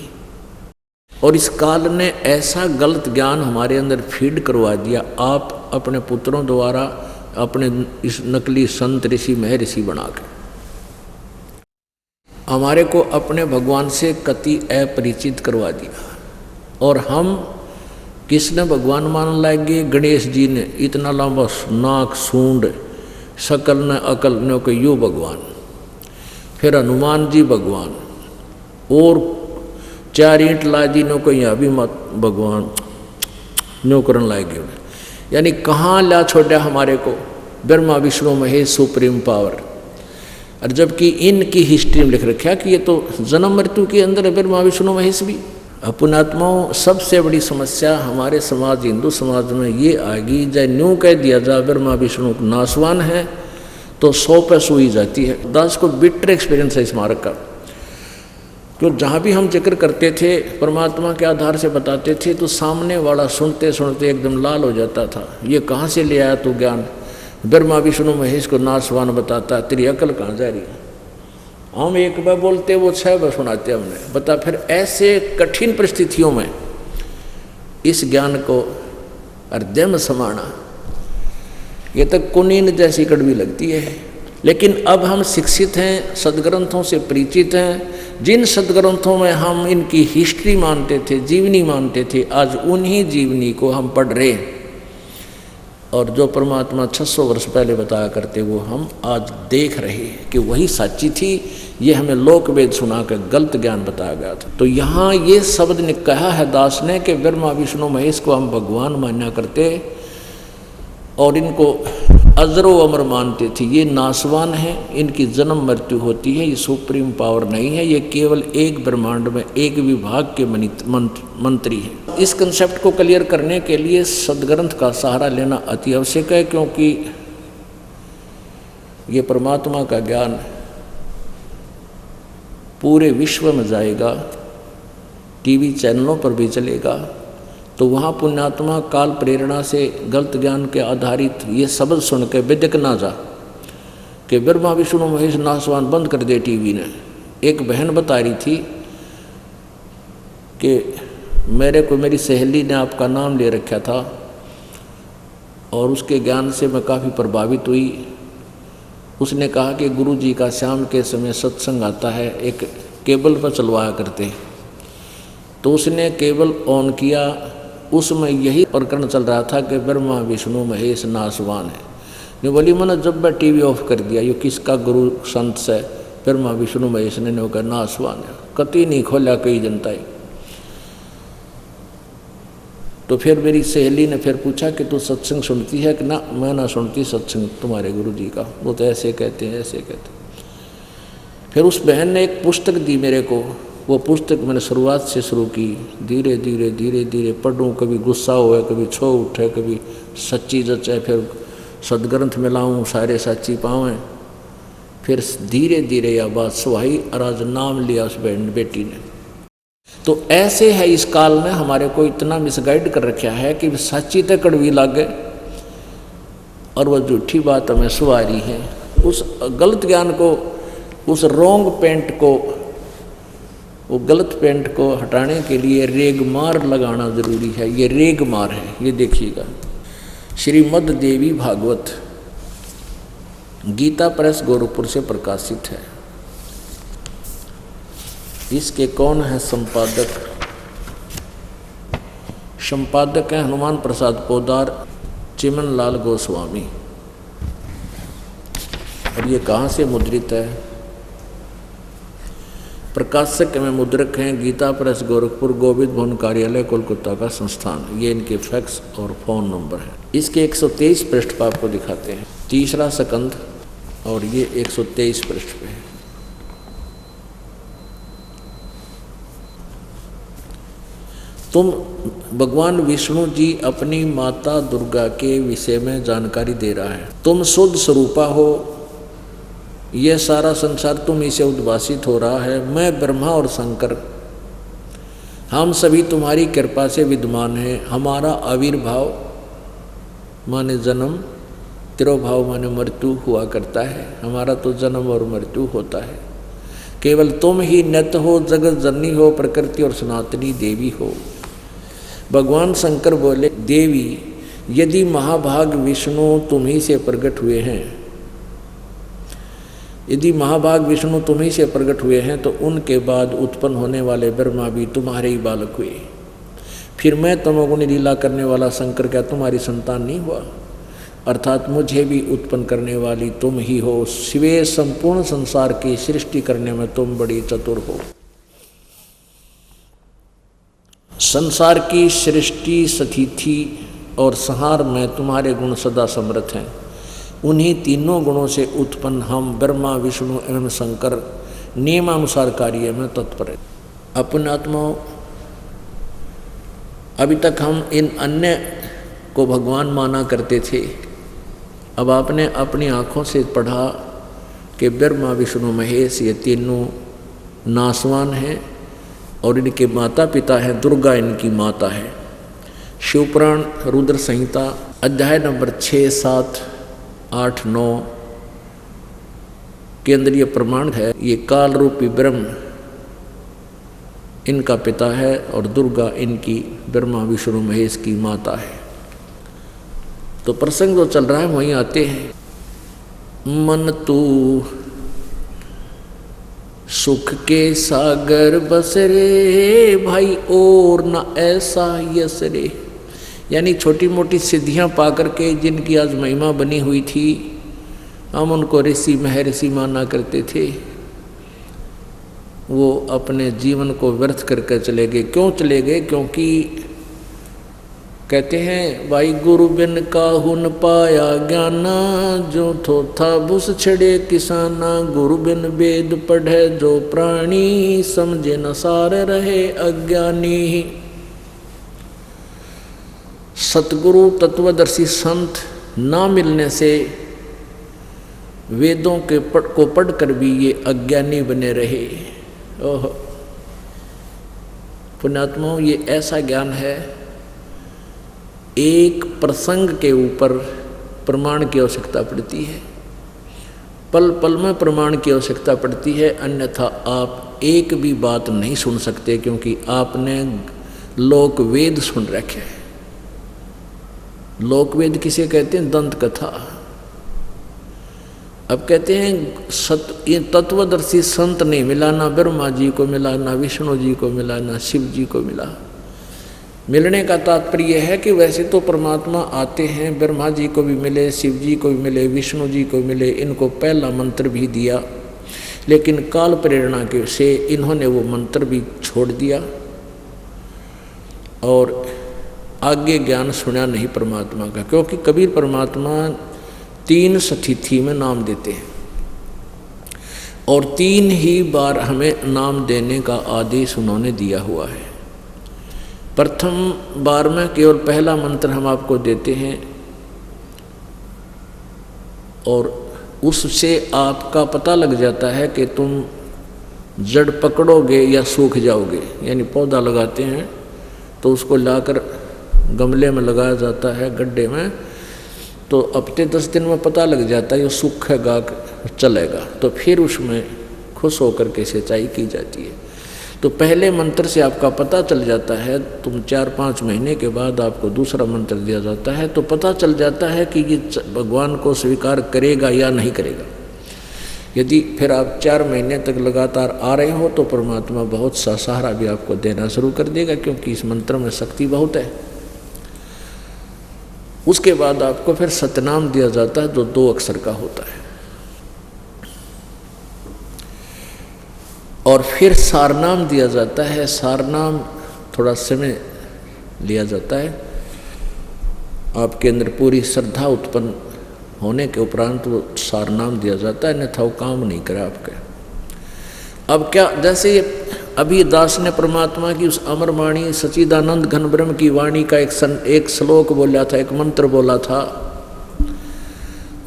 और इस काल ने ऐसा गलत ज्ञान हमारे अंदर फीड करवा दिया। आप अपने पुत्रों द्वारा अपने इस नकली संत ऋषि महर्षि बना के हमारे को अपने भगवान से कति अपरिचित करवा दिया, और हम किसने भगवान मान लागे? गणेश जी ने इतना लंबा नाक सूंड सकल न अकल न को यू भगवान, फिर हनुमान जी भगवान, और 4 ईंट ला दी नो को यहाँ भी मत भगवान न्यो करन लाएगी। यानी कहाँ ला छोड़ा हमारे को ब्रह्मा विष्णु महेश सुप्रीम पावर। और जबकि इनकी हिस्ट्री में लिख रखा कि ये तो जन्म मृत्यु के अंदर ब्रह्मा विष्णु महेश भी। पुणात्माओं, सबसे बड़ी समस्या हमारे समाज हिंदू समाज में ये आएगी, जब न्यू कह दिया जाए ब्रह्मा विष्णु नासवान है तो 100 पे सुई जाती है। दास को बिटर एक्सपीरियंस है इस मार्ग का, क्यों जहाँ भी हम जिक्र करते थे परमात्मा के आधार से बताते थे तो सामने वाला सुनते सुनते एकदम लाल हो जाता था। ये कहाँ से ले आया तू ज्ञान, ब्रह्मा विष्णु महेश को नासवान बताता, तेरी अकल कहाँ जा रही है। हम एक बार बोलते वो 6 बार सुनाते हमने बता। फिर ऐसे कठिन परिस्थितियों में इस ज्ञान को हृदय में समाना ये तक कुनीन जैसी कड़वी लगती है। लेकिन अब हम शिक्षित हैं, सदग्रंथों से परिचित हैं। जिन सदग्रंथों में हम इनकी हिस्ट्री मानते थे, जीवनी मानते थे, आज उन्हीं जीवनी को हम पढ़ रहे हैं। और जो परमात्मा 600 वर्ष पहले बताया करते वो हम आज देख रहे हैं कि वही सच्ची थी। ये हमें लोक वेद सुना कर गलत ज्ञान बताया गया था। तो यहाँ ये शब्द ने कहा है दास ने कि ब्रह्मा विष्णु महेश को हम भगवान माना करते और इनको अजरो अमर मानते थे। ये नासवान है, इनकी जन्म मृत्यु होती है, ये सुप्रीम पावर नहीं है, ये केवल एक ब्रह्मांड में एक विभाग के मंत्री है। इस कंसेप्ट को क्लियर करने के लिए सदग्रंथ का सहारा लेना अति आवश्यक है, क्योंकि ये परमात्मा का ज्ञान पूरे विश्व में जाएगा, टीवी चैनलों पर भी चलेगा। तो वहाँ पुण्यात्मा काल प्रेरणा से गलत ज्ञान के आधारित ये शब्द सुन के बेदक ना जा कि ब्रह्मा विष्णु महेश नासवान बंद कर दे टीवी ने। एक बहन बता रही थी कि मेरे को मेरी सहेली ने आपका नाम ले रखा था और उसके ज्ञान से मैं काफ़ी प्रभावित हुई। उसने कहा कि गुरुजी का शाम के समय सत्संग आता है, एक केबल पर चलवाया करते। तो उसने केबल ऑन किया, उसमें यही प्रकरण चल रहा था कि ब्रह्मा विष्णु महेश नासवान है। ने बोली मैंने जब मैं टीवी ऑफ कर दिया, ये किसका गुरु संत से ब्रह्मा विष्णु महेश ने होकर नासवान है, कति नहीं खोला कई जनता ही। तो फिर मेरी सहेली ने फिर पूछा कि तू सत्संग सुनती है कि ना, मैं ना सुनती सत्संग तुम्हारे गुरु जी का, वो तो ऐसे कहते हैं ऐसे कहते हैं। फिर उस बहन ने एक पुस्तक दी मेरे को, वो पुस्तक मैंने शुरुआत से शुरू की, धीरे धीरे धीरे धीरे पढ़ूँ, कभी गुस्सा हुए, कभी छो उठे, कभी सच्ची जचे, फिर सदग्रंथ मिलाऊँ, सारे सच्ची पावें। फिर धीरे धीरे यह बात सुहाई और आज नाम लिया उस बहन बेटी ने। तो ऐसे है इस काल ने हमारे को इतना मिसगाइड कर रखा है कि सच्ची तक कड़वी लागे और वह झूठी बात हमें सुहा रही है। उस गलत ज्ञान को, उस रोंग पेंट को, वो गलत पेंट को हटाने के लिए रेगमार लगाना जरूरी है। ये रेगमार है, ये देखिएगा। श्रीमद् देवी भागवत गीता प्रेस गोरखपुर से प्रकाशित है। इसके कौन है संपादक? संपादक है हनुमान प्रसाद पोदार, चिमन लाल गोस्वामी। और ये कहाँ से मुद्रित है? प्रकाशक में मुद्रक हैं गीता प्रेस गोरखपुर, गोविंद भवन कार्यालय कोलकाता का संस्थान। ये इनके फैक्स और फ़ोन नंबर है। इसके 123 पृष्ठ पर आपको दिखाते हैं, 3रा स्कंध, और ये 123 पृष्ठ पे है। तुम भगवान विष्णु जी अपनी माता दुर्गा के विषय में जानकारी दे रहा है। तुम शुद्ध स्वरूपा हो, यह सारा संसार तुम ही से उद्भासित हो रहा है। मैं ब्रह्मा और शंकर हम सभी तुम्हारी कृपा से विद्यमान हैं। हमारा आविर्भाव माने जन्म, तिरोभाव माने मृत्यु हुआ करता है। हमारा तो जन्म और मृत्यु होता है। केवल तुम ही नित्य हो, जगत जननी हो, प्रकृति और सनातनी देवी हो। भगवान शंकर बोले, देवी यदि महाभाग विष्णु तुम ही से प्रकट हुए हैं, यदि महाभाग विष्णु तुम ही से प्रकट हुए हैं, तो उनके बाद उत्पन्न होने वाले ब्रह्मा भी तुम्हारे ही बालक हुए। फिर मैं तमोगुणी लीला करने वाला शंकर क्या तुम्हारी संतान नहीं हुआ? अर्थात मुझे भी उत्पन्न करने वाली तुम ही हो। शिवे संपूर्ण संसार की सृष्टि करने में तुम बड़ी चतुर हो। संसार की सृष्टि, स्थिति और संहार में तुम्हारे गुण सदा समर्थ हैं। उन्हीं तीनों गुणों से उत्पन्न हम ब्रह्मा, विष्णु एवं शंकर नियमानुसार कार्य में तत्पर है। अपने आत्माओं, अभी तक हम इन अन्य को भगवान माना करते थे। अब आपने अपनी आँखों से पढ़ा कि ब्रह्मा, विष्णु, महेश ये तीनों नासवान हैं और इनके माता पिता हैं। दुर्गा इनकी माता है। शिवपुराण रुद्र संहिता अध्याय नंबर 6, 7, 8, 9 केंद्रीय प्रमाण है। ये काल रूपी ब्रह्म इनका पिता है और दुर्गा इनकी ब्रह्मा, विष्णु, महेश की माता है। तो प्रसंग जो चल रहा है वहीं आते हैं। मन तू सुख के सागर बस रे भाई, और न ऐसा यस रे। यानी छोटी मोटी सिद्धियां पाकर के जिनकी आज महिमा बनी हुई थी, हम उनको ऋषि महर्षि माना करते थे। वो अपने जीवन को व्यर्थ करके चले गए। क्यों चले गए? क्योंकि कहते हैं भाई गुरु बिन काहू न पाया ज्ञाना, जो थो था बुस छड़े किसाना। गुरु बिन वेद पढ़े जो प्राणी, समझे न सार रहे अज्ञानी। सतगुरु तत्वदर्शी संत ना मिलने से वेदों के को पढ़कर भी ये अज्ञानी बने रहे। ओह पुण्यात्माओं, ये ऐसा ज्ञान है, एक प्रसंग के ऊपर प्रमाण की आवश्यकता पड़ती है, पल पल में प्रमाण की आवश्यकता पड़ती है। अन्यथा आप एक भी बात नहीं सुन सकते, क्योंकि आपने लोक वेद सुन रखे हैं। लोक वेद किसे कहते हैं? दंत कथा। अब कहते हैं ये तत्वदर्शी संत नहीं मिला, ना ब्रह्मा जी को मिला, ना विष्णु जी को मिला, ना शिव जी को मिला। मिलने का तात्पर्य है कि वैसे तो परमात्मा आते हैं, ब्रह्मा जी को भी मिले, शिव जी को भी मिले, विष्णु जी को मिले, इनको पहला मंत्र भी दिया, लेकिन काल प्रेरणा के से इन्होंने वो मंत्र भी छोड़ दिया और आगे ज्ञान सुना नहीं परमात्मा का। क्योंकि कबीर परमात्मा 3 स्थिति में नाम देते हैं और 3 ही बार हमें नाम देने का आदेश उन्होंने दिया हुआ है। प्रथम बार में केवल पहला मंत्र हम आपको देते हैं और उससे आपका पता लग जाता है कि तुम जड़ पकड़ोगे या सूख जाओगे। यानी पौधा लगाते हैं तो उसको लाकर गमले में लगाया जाता है, गड्ढे में, तो हफ्ते 10 दिन में पता लग जाता है ये सूखेगा चलेगा, तो फिर उसमें खुश होकर के सिंचाई की जाती है। तो पहले मंत्र से आपका पता चल जाता है। तुम 4-5 महीने के बाद आपको दूसरा मंत्र दिया जाता है, तो पता चल जाता है कि ये भगवान को स्वीकार करेगा या नहीं करेगा। यदि फिर आप 4 महीने तक लगातार आ रहे हो तो परमात्मा बहुत सा सहारा भी आपको देना शुरू कर देगा, क्योंकि इस मंत्र में शक्ति बहुत है। उसके बाद आपको फिर सतनाम दिया जाता है जो 2 अक्षर का होता है, और फिर सारनाम दिया जाता है। सारनाम थोड़ा समय लिया जाता है, आपके अंदर पूरी श्रद्धा उत्पन्न होने के उपरांत वो सारनाम दिया जाता है, अन्यथा वो काम नहीं करे आपके। अब क्या, जैसे अभी दास ने परमात्मा की उस अमरवाणी सच्चिदानंद घन ब्रह्म की वाणी का एक श्लोक बोला था, एक मंत्र बोला था,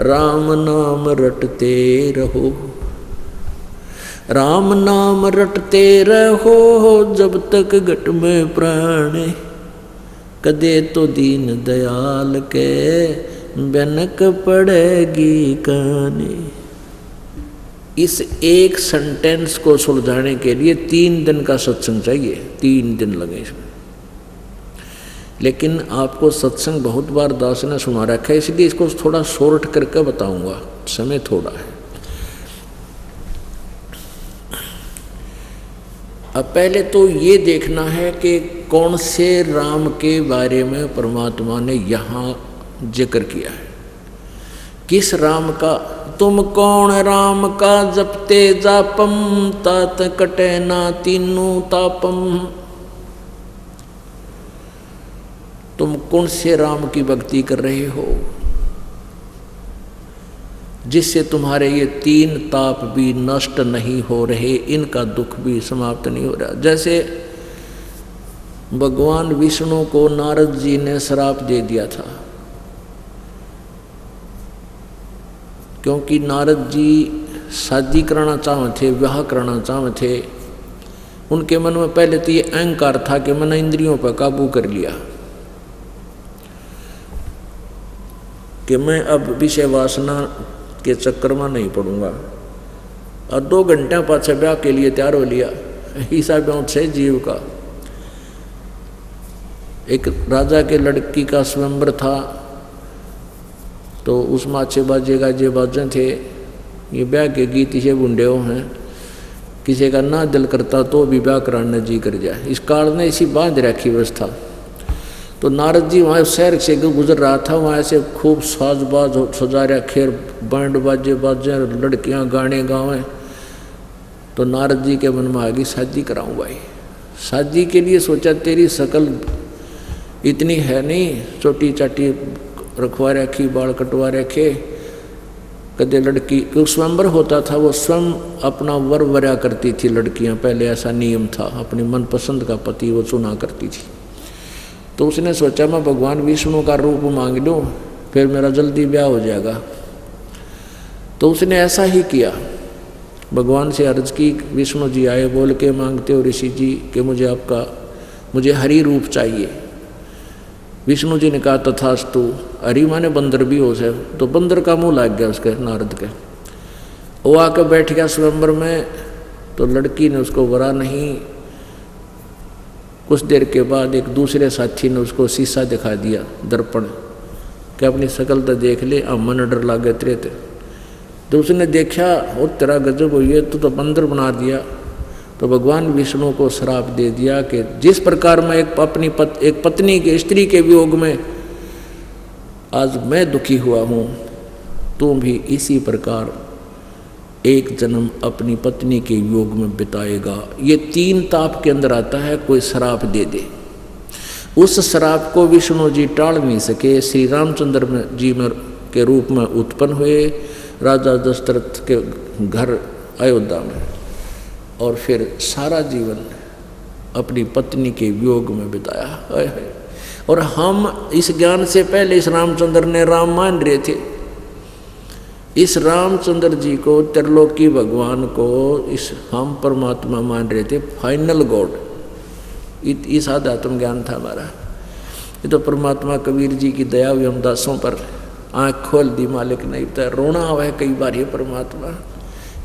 राम नाम रटते रहो, राम नाम रटते रहो, जब तक घट में प्राण, कदे तो दीन दयाल के बनक पड़ेगी काने। इस एक सेंटेंस को सुलझाने के लिए 3 दिन का सत्संग चाहिए, 3 दिन लगे इसमें। लेकिन आपको सत्संग बहुत बार दास ने सुना रखा है, इसलिए इसको थोड़ा शॉर्ट करके बताऊंगा, समय थोड़ा है। अब पहले तो ये देखना है कि कौन से राम के बारे में परमात्मा ने यहाँ जिक्र किया है। किस राम का? तुम कौन राम का जपते जापम, तात कटे ना तीनों तापम। तुम कौन से राम की भक्ति कर रहे हो जिससे तुम्हारे ये तीन ताप भी नष्ट नहीं हो रहे, इनका दुख भी समाप्त नहीं हो रहा। जैसे भगवान विष्णु को नारद जी ने श्राप दे दिया था, क्योंकि नारद जी शादी करना चाहते थे, विवाह करना चाहते थे। उनके मन में पहले तो ये अहंकार था कि मैंने इंद्रियों पर काबू कर लिया, कि मैं अब विषय वासना के चक्कर में नहीं पड़ूंगा, और 2 घंटे पाछे ब्याह के लिए तैयार हो लिया। हिसाब से जीव का एक राजा के लड़की का स्वयंवर था, तो उसमें अच्छे बाजे गाजे बाजे थे। ये ब्याह के गीत इसे बुंडे हैं, किसी का ना दिल करता तो भी ब्याह कराने जी कर जाए। इस काल ने इसी बांध रखी व्यवस्था। तो नारद जी वहाँ शहर से गुजर रहा था, वहाँ से खूब साजबाज सजा रखे, बैंड बाजे बाजे, लड़कियाँ गाने गावें। तो नारद जी के मन में आ गई शादी कराऊँ भाई। शादी के लिए सोचा तेरी शकल इतनी है नहीं, छोटी चाटी रखवा रखी, बाल कटवा रखे, कदे लड़की क्योंकि स्वयंवर होता था, वो स्वयं अपना वर वर्या करती थी लड़कियां। पहले ऐसा नियम था, अपनी मनपसंद का पति वो चुना करती थी। तो उसने सोचा मैं भगवान विष्णु का रूप मांग लूँ, फिर मेरा जल्दी ब्याह हो जाएगा। तो उसने ऐसा ही किया, भगवान से अर्ज की। विष्णु जी आए, बोल के मांगते हो ऋषि जी कि मुझे हरि रूप चाहिए। विष्णु जी ने कहा तथास्तु। हरि माने बंदर भी हो से, तो बंदर का मुंह लग गया उसके नारद के। वो आकर बैठ गया स्वयंवर में। तो लड़की ने उसको वरा नहीं। कुछ देर के बाद एक दूसरे साथी ने उसको शीशा दिखा दिया, दर्पण, कि अपनी शकल तो देख ले, मन डर लागे तेरे। तो उसने देखा, वो तेरा गजब हुई है, तो बंदर बना दिया। तो भगवान विष्णु को श्राप दे दिया कि जिस प्रकार मैं एक पत्नी के स्त्री के वियोग में आज मैं दुखी हुआ हूँ, तुम भी इसी प्रकार एक जन्म अपनी पत्नी के वियोग में बिताएगा। ये 3 ताप के अंदर आता है, कोई श्राप दे दे। उस श्राप को विष्णु जी टाल नहीं सके। श्री रामचंद्र जी के रूप में उत्पन्न हुए, राजा दशरथ के घर अयोध्या में, और फिर सारा जीवन अपनी पत्नी के वियोग में बिताया। और हम इस ज्ञान से पहले इस रामचंद्र ने राम मान रहे थे। इस रामचंद्र जी को, त्रिलोकी भगवान को हम परमात्मा मान रहे थे, फाइनल गॉड। इस आध्यात्म ज्ञान था हमारा। ये तो परमात्मा कबीर जी की दया हुई हम दासों पर, आँख खोल दी मालिक नहीं तो रोना हुआ है कई बार। ये परमात्मा,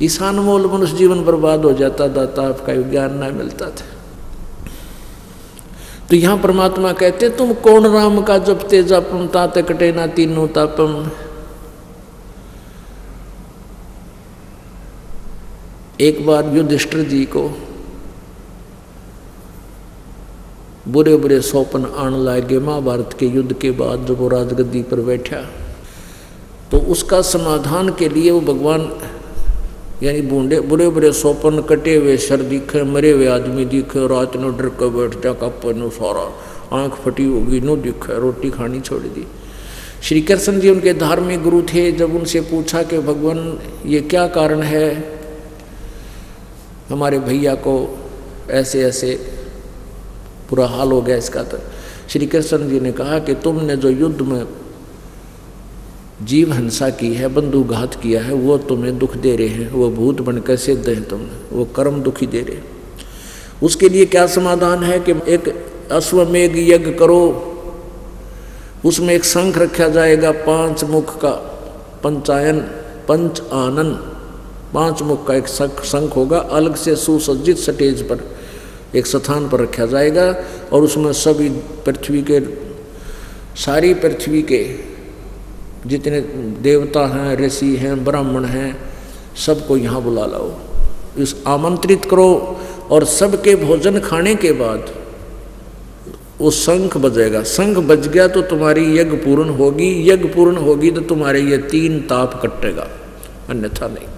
इस अनमोल मनुष्य जीवन बर्बाद हो जाता, दाता आपका ज्ञान ना मिलता था। तो यहाँ परमात्मा कहते तुम कौन राम का जपते जापम, तात कटे ना तीनों तापम। एक बार युधिष्ठिर जी को बुरे बुरे सौपन आने लगे महाभारत के युद्ध के बाद, जब वो राजगद्दी पर बैठा। तो उसका समाधान के लिए वो भगवान यानी बूंदे बुरे बुरे सौपन, कटे हुए सर दिखे, मरे हुए आदमी दिखे, रात में डर कर बैठ जा कपन सारा, आँख फटी होगी, नो दिखे, रोटी खानी छोड़ दी। श्री कृष्ण जी उनके धार्मिक गुरु थे। जब उनसे पूछा कि भगवान ये क्या कारण है, हमारे भैया को ऐसे ऐसे बुरा हाल हो गया इसका, तो श्री कृष्ण जी ने कहा कि तुमने जो युद्ध में जीव हिंसा की है, बंधुघात किया है, वो तुम्हें दुख दे रहे हैं, वो भूत बनकर सिद्ध है तुमने, वो कर्म दुखी दे रहे। उसके लिए क्या समाधान है कि एक अश्वमेघ यज्ञ करो, उसमें एक शंख रखा जाएगा 5 मुख का, पंचायन पंच आनन, 5 मुख का एक शंख होगा, अलग से सुसज्जित स्टेज पर एक स्थान पर रखा जाएगा, और उसमें सभी पृथ्वी के, सारी पृथ्वी के जितने देवता हैं, ऋषि हैं, ब्राह्मण हैं, सबको यहाँ बुला लाओ, इस आमंत्रित करो। और सबके भोजन खाने के बाद वो शंख बजेगा, शंख बज गया तो तुम्हारी यज्ञ पूर्ण होगी, यज्ञ पूर्ण होगी तो तुम्हारे ये 3 ताप कटेगा, अन्यथा नहीं।